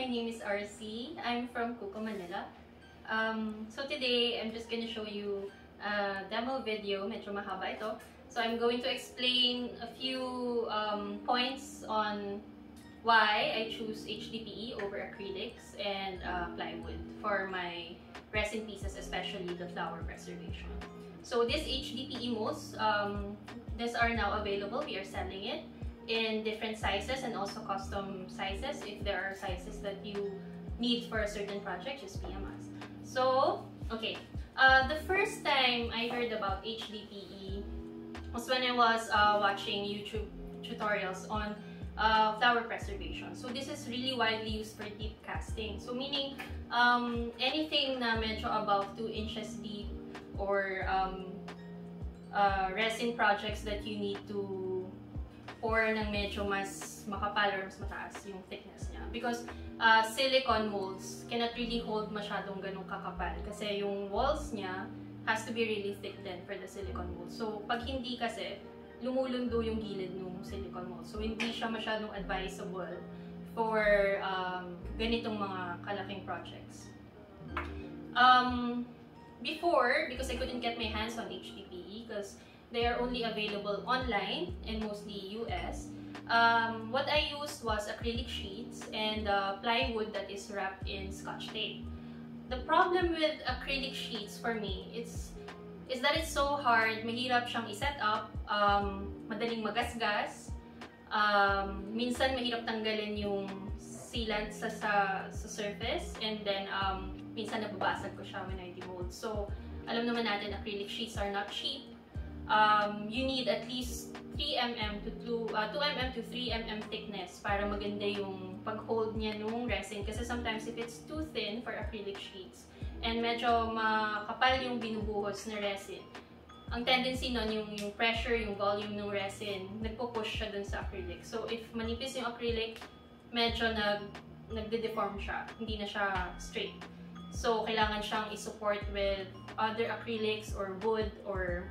my name is 𝗃𝗵𝟐. I'm from Cucco Manila. So today, I'm just gonna show you a demo video. Medyo mahaba ito. So I'm going to explain a few points on why I choose HDPE over acrylics and plywood for my resin pieces, especially the flower preservation. So this HDPE molds, these are now available. We are selling it in different sizes and also custom sizes. If there are sizes that you need for a certain project, just PM us. So, okay. The first time I heard about HDPE was when I was watching YouTube tutorials on flower preservation. So this is really widely used for deep casting. So meaning anything na medyo above 2 inches deep or resin projects that you need to pour ng medyo mas makapal or mas mataas yung thickness niya. Because silicone molds cannot really hold masyadong ganong kakapal kasi yung walls niya has to be really thick then for the silicone mold. So pag hindi kasi, lumulundo yung gilid ng silicone mold. So hindi siya masyadong advisable for ganitong mga kalaking projects. Before, because I couldn't get my hands on HDPE because they are only available online and mostly US, what I used was acrylic sheets and plywood that is wrapped in Scotch tape. The problem with acrylic sheets for me is that it's so hard, mahirap siyang i-set up, madaling magasgas, minsan mahirap tanggalin yung sealant sa surface, and then minsan nababasag ko siya when I demold. So, alam naman natin, acrylic sheets are not cheap. You need at least 2 mm to 3 mm thickness para maganda yung pag-hold niya nung resin. Kasi sometimes if it's too thin for acrylic sheets and medyo makapal yung binubuhos na resin, ang tendency nun yung pressure, yung volume ng resin, nagpo-push siya dun sa acrylic. So if manipis yung acrylic, medyo nagde-deform siya, hindi na siya straight. So kailangan siyang i-support with other acrylics or wood or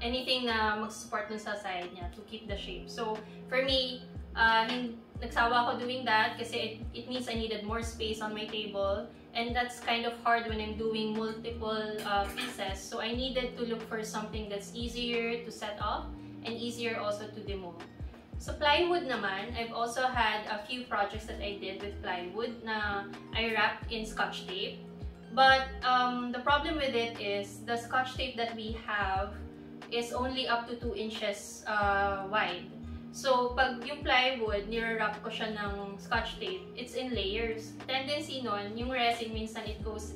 anything na mag-support dun sa side niya to keep the shape. So, for me, nagsawa ako doing that kasi it means I needed more space on my table, and that's kind of hard when I'm doing multiple pieces. So, I needed to look for something that's easier to set up and easier also to demold. So, plywood naman, I've also had a few projects that I did with plywood na I wrapped in Scotch tape. But the problem with it is the Scotch tape that we have is only up to 2 inches wide. So, pag yung plywood, nire-wrap ko siya ng Scotch tape, it's in layers. Tendency nun, yung resin minsan it goes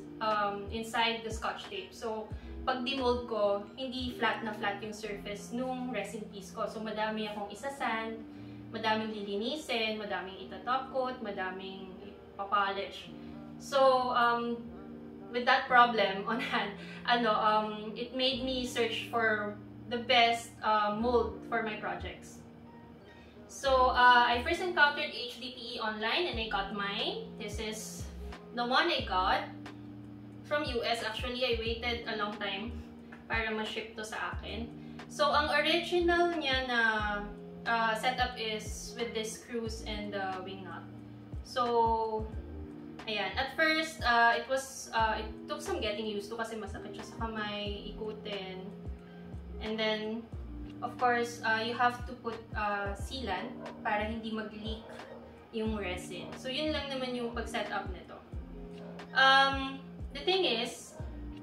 inside the Scotch tape. So, pag demold ko, hindi flat na flat yung surface nung resin piece ko. So, madami akong isasand, madaming lilinisin, madaming itatop coat, madaming ipapolish. So, with that problem on hand, it made me search for the best mold for my projects. So I first encountered HDPE online and I got mine. This is the one I got from US. Actually, I waited a long time para ma-ship to sa akin. So ang original niya na setup is with this screws and the wing nut. So ayan. At first, it took some getting used to kasi masakit siya sa kamay, ikutin. And then, of course, you have to put sealant para hindi mag-leak yung resin. So, yun lang naman yung pag-set up nito. The thing is,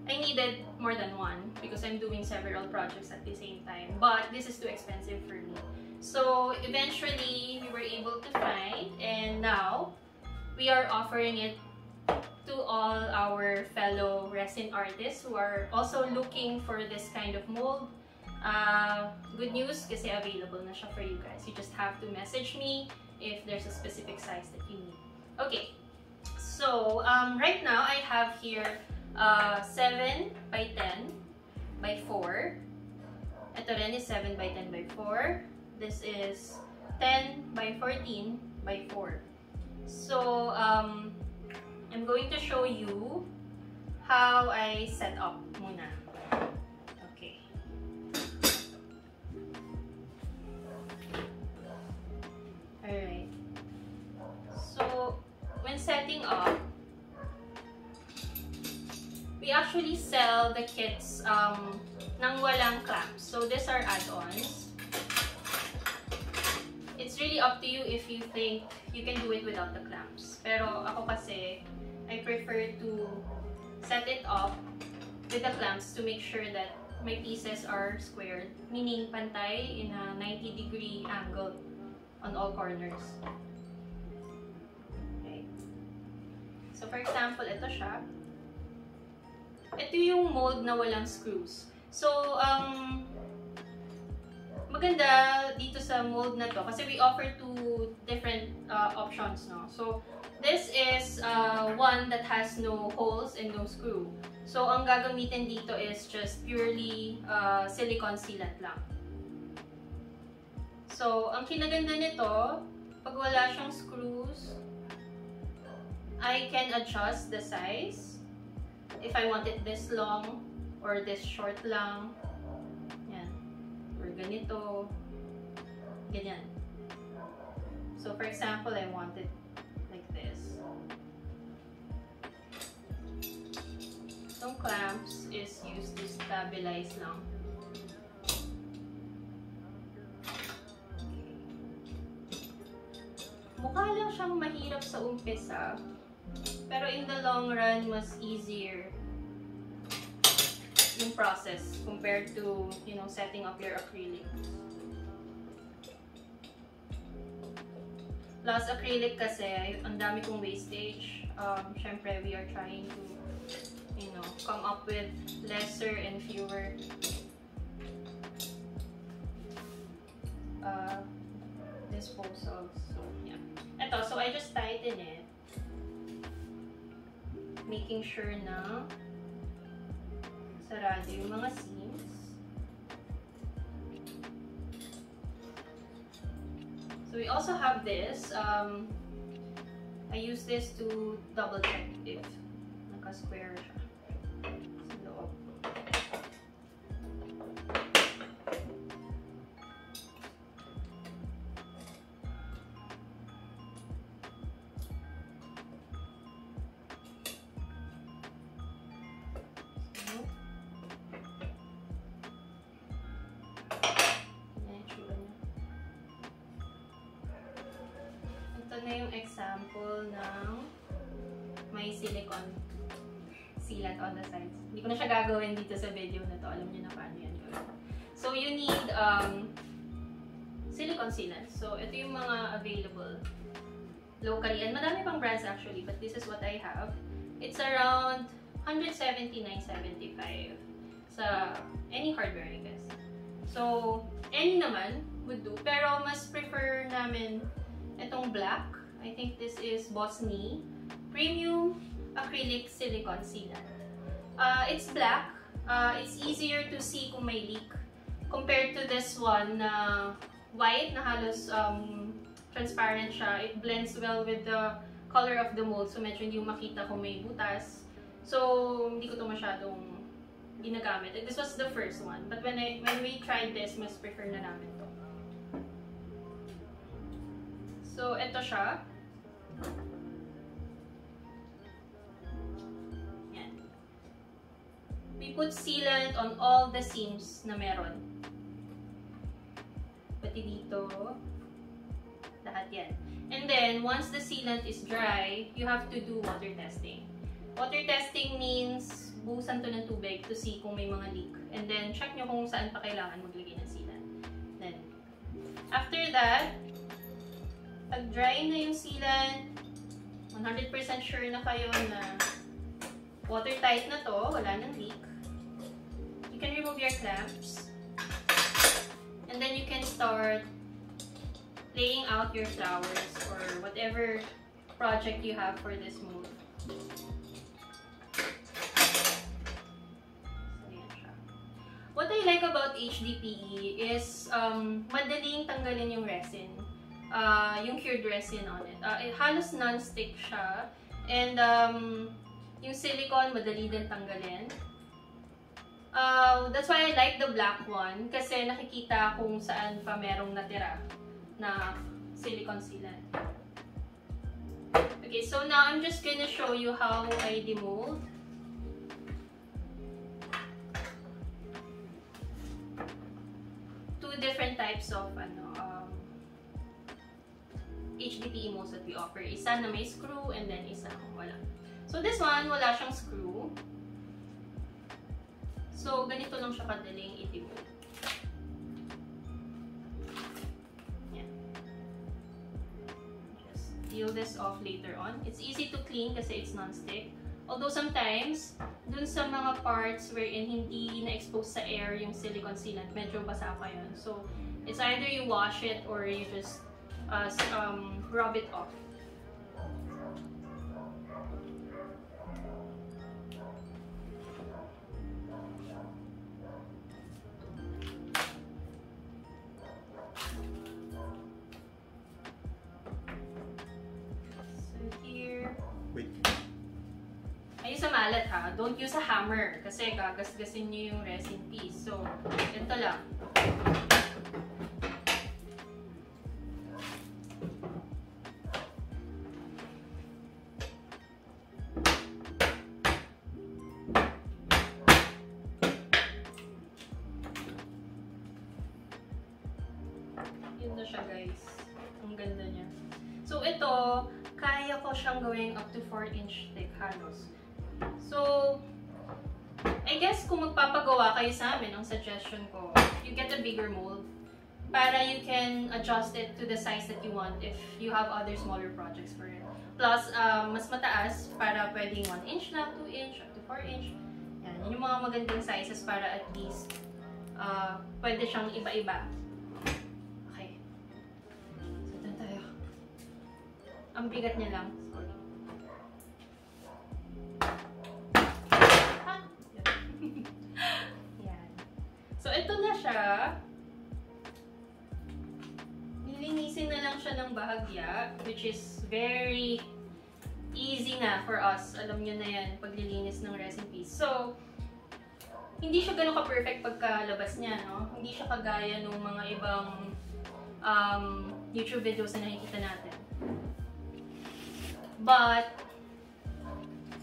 I needed more than one because I'm doing several projects at the same time. But this is too expensive for me. So, eventually, we were able to find, and now, we are offering it to all our fellow resin artists who are also looking for this kind of mold. Good news kasi available na siya for you guys. You just have to message me if there's a specific size that you need. Okay, so right now I have here 7 by 10 by 4. Ito rin is 7 by 10 by 4. This is 10 by 14 by 4. So, I'm going to show you how I set up muna. Okay. Alright. when setting up, we actually sell the kits nang walang clamps. So these are add-ons. It's really up to you if you think you can do it without the clamps. Pero ako kasi, I prefer to set it up with the clamps to make sure that my pieces are squared, meaning pantay in a 90-degree angle on all corners. Okay. So for example, ito siya. Ito yung mold na walang screws. So, maganda dito sa mold na to kasi we offer two different options, no? So, this is one that has no holes and no screw. So, ang gagamitin dito is just purely silicone sealant lang. So, ang kinaganda nito, pag wala siyang screws, I can adjust the size. If I want it this long or this short lang. Yan. Or ganito. Ganyan. So, for example, I want it like this. Itong clamps is used to stabilize lang. Okay. Mukha lang siyang mahirap sa umpisa, pero in the long run, mas easier yung process compared to, you know, setting up your acrylic. Plus, acrylic kasi, ang dami kong wastage. Syempre, we are trying to, you know, come up with lesser and fewer disposals. So, yeah. Ito, so I just tighten it, making sure na sarado yung mga seams. So we also have this. I use this to double check if naka-square siya sa loob. Ito na yung example ng may silicone sealant on the sides. Hindi ko na siya gagawin dito sa video na to. Alam niyo na paano yan gawin. So, you need silicone sealant. So, ito yung mga available locally. And madami pang brands actually, but this is what I have. It's around $179.75 sa any hardware, I guess. So, any naman would do. Pero mas prefer namin itong black. I think this is 𝗃𝗄𝗃 Premium Acrylic Silicone Sealant. It's black. It's easier to see kung may leak compared to this one na white na halos transparent siya. It blends well with the color of the mold, so medyo hindi makita kung may butas. So, hindi ko to masyadong ginagamit. This was the first one. But when we tried this, mas prefer na namin to. So, ito siya. Yan. We put sealant on all the seams na meron. Pati dito. Lahat yan. And then, once the sealant is dry, you have to do water testing. Water testing means buhusan to ng tubig to see kung may mga leak. And then, check nyo kung saan pa kailangan maglagay ng sealant. Then, after that, pag dry na yung sealant, 100% sure na kayo na watertight na to, wala nang leak. You can remove your clamps. And then you can start laying out your flowers or whatever project you have for this mold. What I like about HDPE is madaling tanggalin yung resin. Yung cured resin on it. Halos non-stick siya. And yung silicone, madali din tanggalin. That's why I like the black one. Kasi nakikita kung saan pa merong natira na silicone sealant. Okay, so now I'm just gonna show you how I demold. Two different types of HDPE molds that we offer. Isa na may screw and then isa wala. So this one, wala siyang screw. So ganito lang siya kadaling i-demold. Yan. Just peel this off later on. It's easy to clean kasi it's non-stick. Although sometimes, dun sa mga parts wherein hindi na-expose sa air yung silicone sealant, medyo basa pa yun. So it's either you wash it or you just rub it off. So here, Wait. ayun sa malat ha, don't use a hammer kasi gagasgasin niyo yung resin piece. So, ito lang. Yun na siya guys. Ang ganda niya. So ito, kaya ko siyang gawing up to 4-inch thick halos. So, I guess kung magpapagawa kayo sa amin, ang suggestion ko, you get a bigger mold para you can adjust it to the size that you want if you have other smaller projects for it. Plus, mas mataas para pwedeng 1 inch na, 2 inch, up to 4 inch. Yan, yun yung mga magandang sizes para at least pwede siyang iba-iba. Okay. So, dun tayo. Ang bigat niya lang. Sorry. Yan. So, ito na siya. Nilinisin na lang siya ng bahagya, which is very easy na for us. Alam nyo na yan, paglilinis ng resin piece. So, hindi siya ganun ka-perfect pagkalabas niya, no? Hindi siya kagaya ng mga ibang YouTube videos na nakikita natin. But,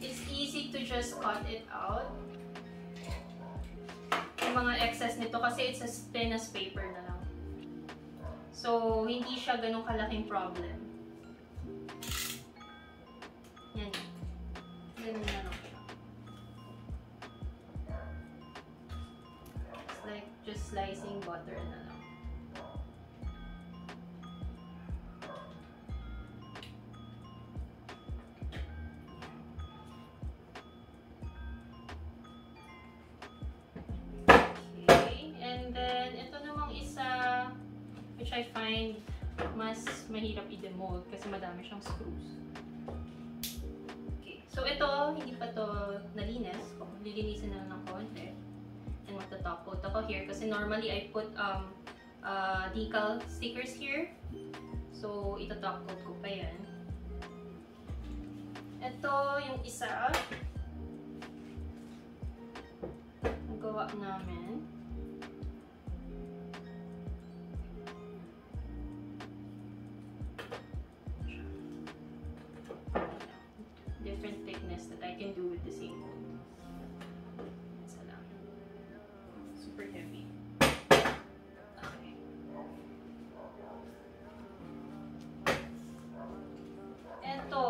it's easy to just cut it out. Yung mga excess nito kasi it's as thin as paper na lang. So, hindi siya ganun kalaking problem. Yan. Ganun na lang siya. It's like just slicing butter na lang. Okay. And then, ito namang isa, which I find mas mahirap i-demold kasi madami siyang screws. Okay. So ito, hindi pa to nalinis. Lilinisin na lang ng konti. And magta-top coat ako here kasi normally I put decal stickers here. So ita-top coat ko pa yan. Ito yung isa. Ang gawa namin. Different thickness that I can do with the same mold. Isa lang. Super heavy. Okay. Ito,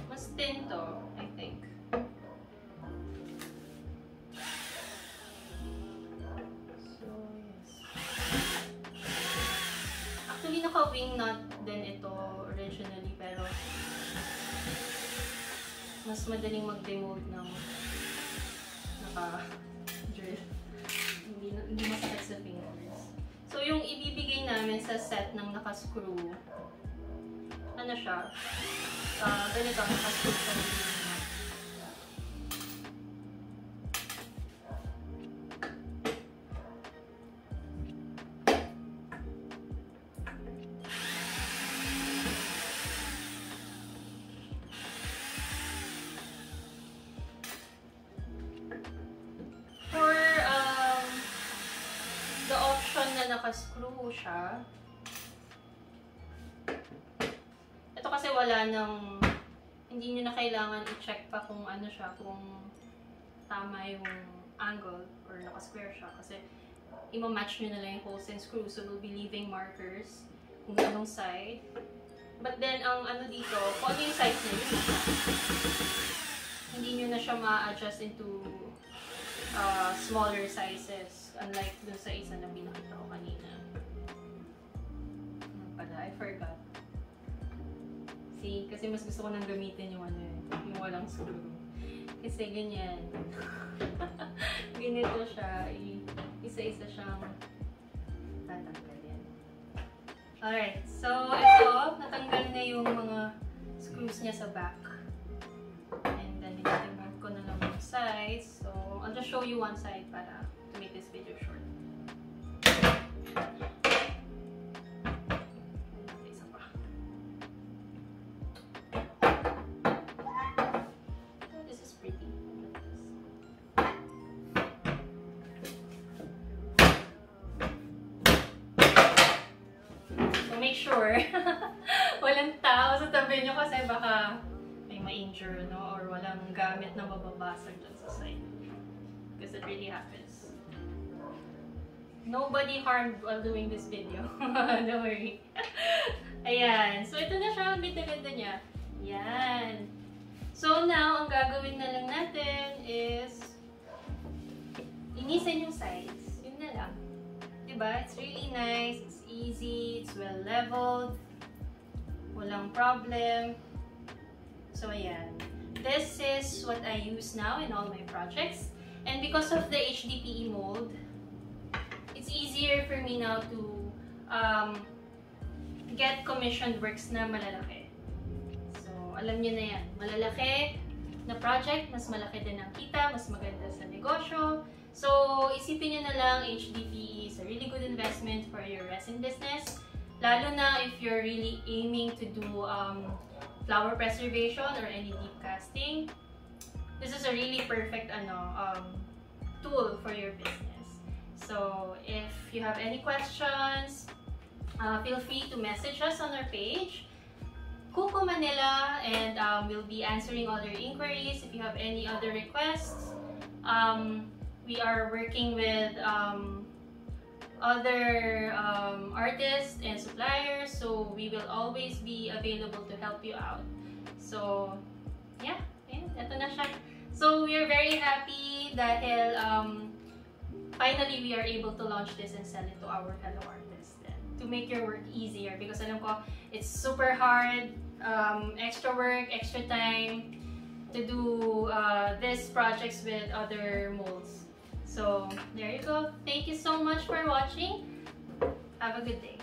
mas thin to, I think. So, yes. Actually, naka-wing nut din ito originally, pero mas madaling mag-demold ng naka-drill. Hindi masakit sa fingers. So, yung ibibigay namin sa set ng naka-screw, ano siya? Ganito, naka-screw siya. Naka-screw siya. hindi nyo na kailangan i-check pa kung ano siya, kung tama yung angle or naka-square siya. Kasi ima-match nyo na lang yung holes and screws. So, we'll be leaving markers kung anong side. But then, ang ano dito, kung ano yung size na yun, hindi nyo na siya ma-adjust into smaller sizes. Unlike dun sa isa na pinakita ko kanina. I forgot. See, kasi mas gusto ko nang gamitin yung ano yung walang screw. Kasi ganyan. Ganito siya. Isa-isa siyang tatanggalin. Alright, so ito, natanggal na yung mga screws niya sa back. And then, i-remove ko na lang yung sides. So, I'll just show you one side para to make this video short. Make sure walang tao sa tabi nyo kasi baka may ma-injure, no? Or walang gamit na mababasag dyan sa side. Because it really happens. Nobody harmed while doing this video. Don't worry. Ayan. So, ito na siya. Ang ganda-ganda niya. Ayan. So, now, ang gagawin na lang natin is linisin yung sides. Yun na lang. Diba? It's really nice. It's easy. It's well leveled. Walang problem. So, ayan. This is what I use now in all my projects. And because of the HDPE mold, it's easier for me now to get commissioned works na malalaki. So, alam nyo na yan. Malalaki na project, mas malaki din ang kita, mas maganda sa negosyo. So, isipin nyo na lang, HDPE is a really good investment for your resin business. Lalo na if you're really aiming to do flower preservation or any deep casting. This is a really perfect tool for your business. So, if you have any questions, feel free to message us on our page, Cucco Manila, and we'll be answering all your inquiries. If you have any other requests, we are working with other artists and suppliers, so we will always be available to help you out. So, yeah, ito na siya. So, we are very happy dahil finally we are able to launch this and sell it to our fellow artists to make your work easier, because alam ko it's super hard, extra work, extra time to do these projects with other molds. So, there you go. Thank you so much for watching. Have a good day.